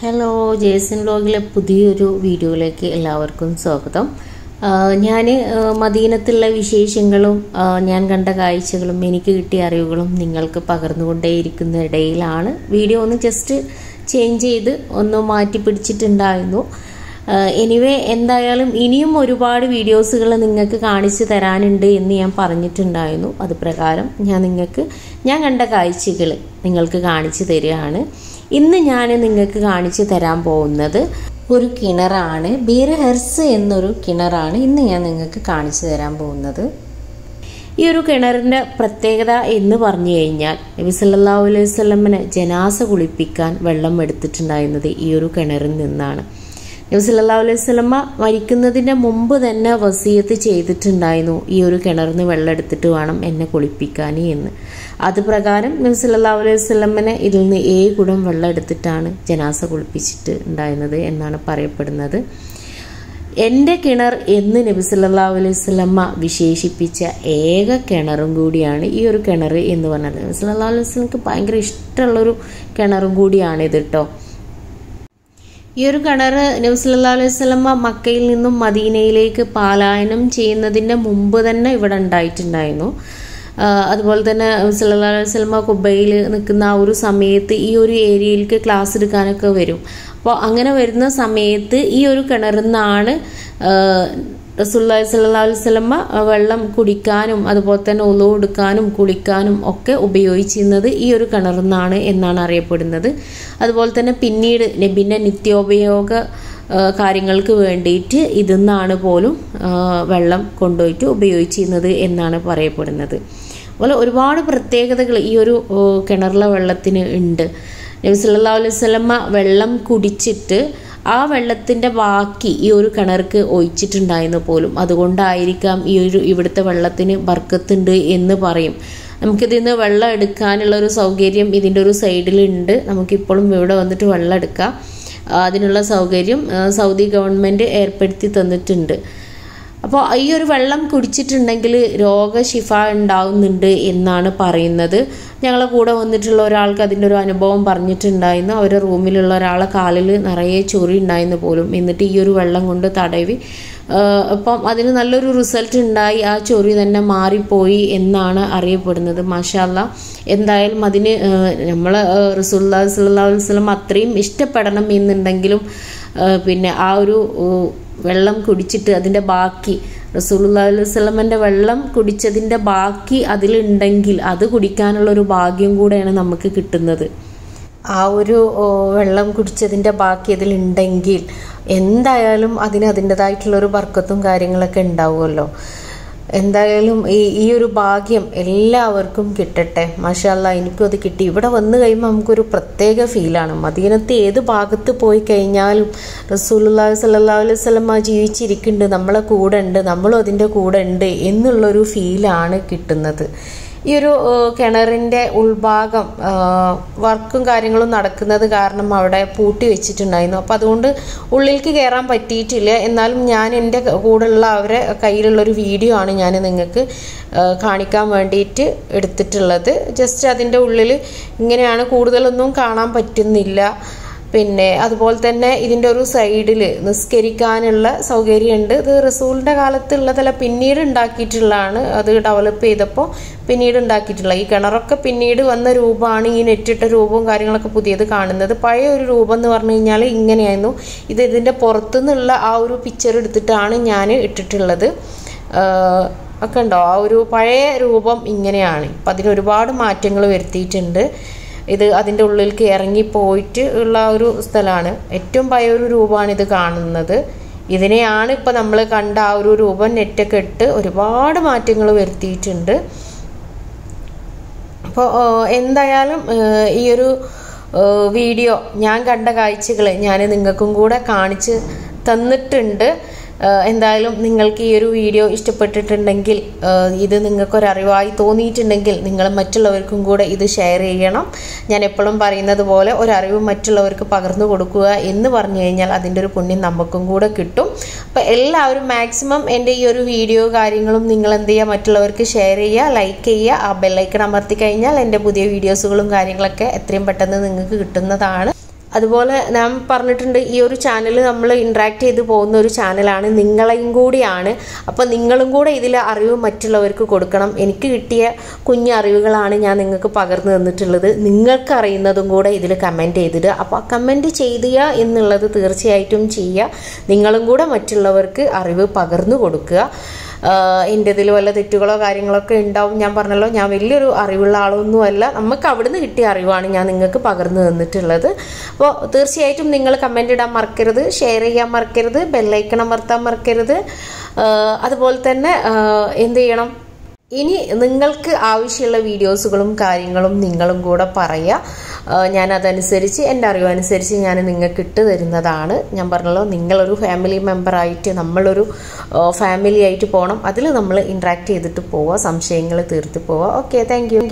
Hello, Jason വ്ലോഗിലെ പുതിയൊരു വീഡിയോയിലേക്ക് എല്ലാവർക്കും സ്വാഗതം. ഞാൻ മദീനത്തുള്ള വിശേഷങ്ങളും ഞാൻ കണ്ട കാഴ്ചകളും എനിക്ക് കിട്ടിയ അറിവുകളും നിങ്ങൾക്ക് പകർന്നുകൊണ്ടേയിരിക്കുന്ന ഇടയിലാണ് വീഡിയോ ഒന്ന് ജസ്റ്റ് ചേഞ്ച് ചെയ്ത് ഒന്ന് മാറ്റി പിടിച്ചിട്ടുണ്ടായിരുന്നു. എനിവേ, എന്തായാലും ഇനിയും ഒരുപാട് വീഡിയോസുകൾ നിങ്ങൾക്ക് കാണിച്ചു തരാനുണ്ട് എന്ന് ഞാൻ പറഞ്ഞിട്ടുണ്ടായിരുന്നു. അത് പ്രകാരം ഞാൻ കണ്ട കാഴ്ചകൾ നിങ്ങൾക്ക് കാണിച്ചു തരികയാണ്. ഇന്ന് ഞാൻ നിങ്ങൾക്ക് കാണിച്ചു തരാൻ പോകുന്നത് ഒരു കിണറാണ്. ബീർ ഹെർസ് എന്നൊരു കിണറാണ് ഇന്ന് ഞാൻ നിങ്ങൾക്ക് കാണിച്ചു തരാൻ പോകുന്നത്. ഈ ഒരു കിണറിൻ്റെ പ്രത്യേകത എന്ന് പറഞ്ഞു കഴിഞ്ഞാൽ, നബി സല്ലല്ലാഹു അലൈഹി വസല്ലമനെ ജനാസ കുളിപ്പിക്കാൻ വെള്ളം എടുത്തിട്ടുണ്ടായിരുന്നത് ഈ ഒരു കിണറിൽ നിന്നാണ്. നബി സല്ലല്ലാഹു അലൈഹി വസല്ലമ മരിക്കുന്നതിൻ്റെ മുമ്പ് തന്നെ വസിയത്ത് ചെയ്തിട്ടുണ്ടായിരുന്നു, ഈ ഒരു കിണറിൽ നിന്ന് വെള്ളം എടുത്തിട്ട് വേണം എന്നെ കുളിപ്പിക്കാൻ എന്ന്. അത് പ്രകാരം നബി സല്ലല്ലാഹു അലൈഹി വസല്ലമനെ ഇതിൽ നിന്ന് 7 കുടം വെള്ളം എടുത്തിട്ടാണ് ജനാസ കുളിപ്പിച്ചിട്ട് ഉണ്ടായിരുന്നത് എന്നാണ് പറയപ്പെടുന്നത്. എൻ്റെ കിണർ എന്ന് നബി സല്ലല്ലാഹു അലൈഹി വസല്ലമ വിശേഷിപ്പിച്ച ഏക കിണറും കൂടിയാണ് ഈ ഒരു കിണർ എന്ന് പറഞ്ഞത്. നബി സല്ലല്ലാഹു അലൈഹി വസല്ലമക്ക് ഭയങ്കര ഇഷ്ടമുള്ളൊരു കിണറും കൂടിയാണിത് കേട്ടോ. ഈ ഒരു കിണർ നബി സല്ലല്ലാഹു അലൈഹി വസല്ലമ മക്കയിൽ നിന്നും മദീനയിലേക്ക് പലായനം ചെയ്യുന്നതിൻ്റെ മുമ്പ് തന്നെ ഇവിടെ ഉണ്ടായിട്ടുണ്ടായിരുന്നു. അതുപോലെ തന്നെ നബി സല്ലല്ലാഹു അലൈഹി വസല്ലമ ഖുബയിൽ നിൽക്കുന്ന ആ ഒരു സമയത്ത് ഈ ഒരു ഏരിയയിലേക്ക് ക്ലാസ് എടുക്കാനൊക്കെ വരും. അപ്പോൾ അങ്ങനെ വരുന്ന സമയത്ത് ഈ ഒരു കിണറിൽ നിന്നാണ് റസൂലുള്ളാഹി സ്വല്ലല്ലാഹു അലൈഹി വസല്ലമ വെള്ളം കുടിക്കാനും അതുപോലെ തന്നെ ഉളൂ എടുക്കാനും കുളിക്കാനും ഒക്കെ ഉപയോഗിച്ചിരുന്നത് ഈ ഒരു കിണറിൽ നിന്നാണ് എന്നാണ് അറിയപ്പെടുന്നത്. അതുപോലെ തന്നെ പിന്നീട് നബിൻ്റെ നിത്യോപയോഗ കാര്യങ്ങൾക്ക് വേണ്ടിയിട്ട് ഇതിൽ നിന്നാണ് പോലും വെള്ളം കൊണ്ടുപോയിട്ട് ഉപയോഗിച്ചിരുന്നത് എന്നാണ് പറയപ്പെടുന്നത്. അതുപോലെ ഒരുപാട് പ്രത്യേകതകൾ ഈ ഒരു കിണറിലെ വെള്ളത്തിന് ഉണ്ട്. നബി സല്ലല്ലാഹു അലൈഹി വസല്ലമ വെള്ളം കുടിച്ചിട്ട് ആ വെള്ളത്തിൻ്റെ ബാക്കി ഈ ഒരു കിണർക്ക് ഒഴിച്ചിട്ടുണ്ടായിരുന്നു പോലും. അതുകൊണ്ടായിരിക്കാം ഇവിടുത്തെ വെള്ളത്തിന് ബർക്കത്തുണ്ട് എന്ന് പറയും. നമുക്കിതിൽ നിന്ന് വെള്ളം എടുക്കാനുള്ള ഒരു സൗകര്യം ഇതിൻ്റെ ഒരു സൈഡിലുണ്ട്. നമുക്കിപ്പോഴും ഇവിടെ വന്നിട്ട് വെള്ളം എടുക്കാം. അതിനുള്ള സൗകര്യം സൗദി ഗവൺമെൻറ് ഏർപ്പെടുത്തി തന്നിട്ടുണ്ട്. അപ്പോൾ ഈ ഒരു വെള്ളം കുടിച്ചിട്ടുണ്ടെങ്കിൽ രോഗശിഫ ഉണ്ടാവുന്നുണ്ട് എന്നാണ് പറയുന്നത്. ഞങ്ങളെ കൂടെ വന്നിട്ടുള്ള ഒരാൾക്ക് അതിൻ്റെ ഒരു അനുഭവം പറഞ്ഞിട്ടുണ്ടായിരുന്നു. അവരുടെ റൂമിലുള്ള ഒരാളെ കാലിൽ നിറയെ ചൊറി ഉണ്ടായിരുന്നു പോലും. എന്നിട്ട് ഈ ഒരു വെള്ളം കൊണ്ട് തടവി അപ്പം അതിന് നല്ലൊരു റിസൾട്ട് ഉണ്ടായി. ആ ചൊറി തന്നെ മാറിപ്പോയി എന്നാണ് അറിയപ്പെടുന്നത്. മാഷാ അല്ലാഹ്. എന്തായാലും അതിന് നമ്മളെ റസൂലുള്ളാഹി സ്വല്ലല്ലാഹു അലൈഹി വസല്ലം അത്രയും ഇഷ്ടപ്പെടണം എന്നുണ്ടെങ്കിലും പിന്നെ ആ ഒരു വെള്ളം കുടിച്ചിട്ട് അതിൻ്റെ ബാക്കി റസൂലുള്ളാഹി സ്വല്ലല്ലാഹു അലൈഹി വസല്ലമൻ്റെ വെള്ളം കുടിച്ചതിൻ്റെ ബാക്കി അതിലുണ്ടെങ്കിൽ അത് കുടിക്കാനുള്ളൊരു ഭാഗ്യം കൂടെയാണ് നമുക്ക് കിട്ടുന്നത്. ആ ഒരു വെള്ളം കുടിച്ചതിൻ്റെ ബാക്കി അതിലുണ്ടെങ്കിൽ എന്തായാലും അതിന് അതിൻ്റെതായിട്ടുള്ളൊരു ബർക്കത്തും കാര്യങ്ങളൊക്കെ ഉണ്ടാവുമല്ലോ. എന്തായാലും ഈ ഒരു ഭാഗ്യം എല്ലാവർക്കും കിട്ടട്ടെ. മാഷാ അല്ലാഹ്. എനിക്കും അത് കിട്ടി. ഇവിടെ വന്നു കഴിയുമ്പോൾ നമുക്കൊരു പ്രത്യേക ഫീലാണ്. മദീനത്ത് ഏത് ഭാഗത്ത് പോയി കഴിഞ്ഞാലും റസൂലുള്ളാഹി സ്വല്ലല്ലാഹു അലൈഹി വസല്ലമ ജീവിച്ചിരിക്കുന്നുണ്ട്, നമ്മളെ കൂടെ ഉണ്ട്, നമ്മളും അതിൻ്റെ കൂടെ ഉണ്ട് എന്നുള്ളൊരു ഫീലാണ് കിട്ടുന്നത്. ഈ ഒരു കിണറിൻ്റെ ഉൾഭാഗം വർക്കും കാര്യങ്ങളും നടക്കുന്നത് കാരണം അവിടെ പൂട്ടി വെച്ചിട്ടുണ്ടായിരുന്നു. അപ്പോൾ അതുകൊണ്ട് ഉള്ളിലേക്ക് കയറാൻ പറ്റിയിട്ടില്ല. എന്നാലും ഞാൻ എൻ്റെ കൂടെയുള്ള അവരെ കയ്യിലുള്ളൊരു വീഡിയോ ആണ് ഞാൻ നിങ്ങൾക്ക് കാണിക്കാൻ വേണ്ടിയിട്ട് എടുത്തിട്ടുള്ളത്. ജസ്റ്റ് അതിൻ്റെ ഉള്ളിൽ ഇങ്ങനെയാണ്, കൂടുതലൊന്നും കാണാൻ പറ്റുന്നില്ല. പിന്നെ അതുപോലെ തന്നെ ഇതിൻ്റെ ഒരു സൈഡിൽ നിസ്കരിക്കാനുള്ള സൗകര്യമുണ്ട്. ഇത് റസൂലിൻ്റെ കാലത്തുള്ളതല്ല, പിന്നീട് ഉണ്ടാക്കിയിട്ടുള്ളതാണ്. അത് ഡെവലപ്പ് ചെയ്തപ്പോൾ പിന്നീട് ഉണ്ടാക്കിയിട്ടുള്ള ഈ കിണറൊക്കെ പിന്നീട് വന്ന രൂപമാണ്. ഈ നെറ്റിട്ട രൂപവും കാര്യങ്ങളൊക്കെ പുതിയത് കാണുന്നത്. പഴയ ഒരു രൂപം എന്ന് പറഞ്ഞു കഴിഞ്ഞാൽ ഇങ്ങനെയായിരുന്നു. ഇതിൻ്റെ പുറത്തുനിന്നുള്ള ആ ഒരു പിക്ചർ എടുത്തിട്ടാണ് ഞാൻ ഇട്ടിട്ടുള്ളത്. ഒക്കെ ഉണ്ടോ? ആ ഒരു പഴയ രൂപം ഇങ്ങനെയാണ്. അപ്പം അതിനൊരുപാട് മാറ്റങ്ങൾ വരുത്തിയിട്ടുണ്ട്. ഇത് അതിൻ്റെ ഉള്ളിലേക്ക് ഇറങ്ങിപ്പോയിട്ട് ഉള്ള ഒരു സ്ഥലമാണ്. ഏറ്റവും പഴയ ഒരു രൂപമാണ് ഇത് കാണുന്നത്. ഇതിനെയാണ് ഇപ്പം നമ്മൾ കണ്ട ആ ഒരു രൂപം നെറ്റൊക്കെ ഇട്ട് ഒരുപാട് മാറ്റങ്ങൾ വരുത്തിയിട്ടുണ്ട്. അപ്പോൾ എന്തായാലും ഈ ഒരു വീഡിയോ ഞാൻ കണ്ട കാഴ്ചകൾ ഞാൻ നിങ്ങൾക്കും കൂടെ കാണിച്ച് തന്നിട്ടുണ്ട്. എന്തായാലും നിങ്ങൾക്ക് ഈ ഒരു വീഡിയോ ഇഷ്ടപ്പെട്ടിട്ടുണ്ടെങ്കിൽ, ഇത് നിങ്ങൾക്കൊരറിവായി തോന്നിയിട്ടുണ്ടെങ്കിൽ നിങ്ങൾ മറ്റുള്ളവർക്കും കൂടെ ഇത് ഷെയർ ചെയ്യണം. ഞാൻ എപ്പോഴും പറയുന്നത് പോലെ ഒരറിവ് മറ്റുള്ളവർക്ക് പകർന്നു കൊടുക്കുക എന്ന് പറഞ്ഞു കഴിഞ്ഞാൽ അതിൻ്റെ ഒരു പുണ്യം നമുക്കും കൂടെ കിട്ടും. അപ്പോൾ എല്ലാവരും മാക്സിമം എൻ്റെ ഈ ഒരു വീഡിയോ കാര്യങ്ങളും നിങ്ങൾ എന്ത് ചെയ്യുക, മറ്റുള്ളവർക്ക് ഷെയർ ചെയ്യുക, ലൈക്ക് ചെയ്യുക. ആ ബെല്ലൈക്കൺ അമർത്തി കഴിഞ്ഞാൽ എൻ്റെ പുതിയ വീഡിയോസുകളും കാര്യങ്ങളൊക്കെ എത്രയും പെട്ടെന്ന് നിങ്ങൾക്ക് കിട്ടുന്നതാണ്. അതുപോലെ ഞാൻ പറഞ്ഞിട്ടുണ്ട്, ഈ ഒരു ചാനൽ നമ്മൾ ഇൻട്രാക്ട് ചെയ്ത് പോകുന്ന ഒരു ചാനലാണ്, നിങ്ങളെയും കൂടിയാണ്. അപ്പോൾ നിങ്ങളും കൂടെ ഇതിലെ അറിവ് മറ്റുള്ളവർക്ക് കൊടുക്കണം. എനിക്ക് കിട്ടിയ കുഞ്ഞു അറിവുകളാണ് ഞാൻ നിങ്ങൾക്ക് പകർന്നു തന്നിട്ടുള്ളത്. നിങ്ങൾക്ക് അറിയുന്നതും കൂടെ ഇതിൽ കമൻറ്റ് ചെയ്തിടുക. അപ്പോൾ കമൻറ്റ് ചെയ്യുക എന്നുള്ളത് തീർച്ചയായിട്ടും ചെയ്യുക. നിങ്ങളും കൂടെ മറ്റുള്ളവർക്ക് അറിവ് പകർന്നു കൊടുക്കുക. എൻ്റെ ഇതിൽ വല്ല തെറ്റുകളോ കാര്യങ്ങളൊക്കെ ഉണ്ടാവും. ഞാൻ പറഞ്ഞല്ലോ, ഞാൻ വലിയൊരു അറിവുള്ള ആളൊന്നുമല്ല. നമുക്ക് അവിടുന്ന് കിട്ടിയ അറിവാണ് ഞാൻ നിങ്ങൾക്ക് പകർന്നു തന്നിട്ടുള്ളത്. അപ്പോൾ തീർച്ചയായിട്ടും നിങ്ങൾ കമൻ്റ് ഇടാൻ മറക്കരുത്, ഷെയർ ചെയ്യാൻ മറക്കരുത്, ബെല്ലൈക്കൺ അമർത്താൻ മറക്കരുത്. അതുപോലെ തന്നെ എന്ത് ചെയ്യണം, ഇനി നിങ്ങൾക്ക് ആവശ്യമുള്ള വീഡിയോസുകളും കാര്യങ്ങളും നിങ്ങളും കൂടെ പറയുക. ഞാനതനുസരിച്ച് എൻ്റെ അറിവനുസരിച്ച് ഞാൻ നിങ്ങൾക്ക് ഇട്ട് തരുന്നതാണ്. ഞാൻ പറഞ്ഞല്ലോ, നിങ്ങളൊരു ഫാമിലി മെമ്പറായിട്ട്, നമ്മളൊരു ഫാമിലി ആയിട്ട് പോകണം. അതിൽ നമ്മൾ ഇൻട്രാക്ട് ചെയ്തിട്ട് പോവുക, സംശയങ്ങൾ തീർത്ത് പോവുക. Okay, thank you.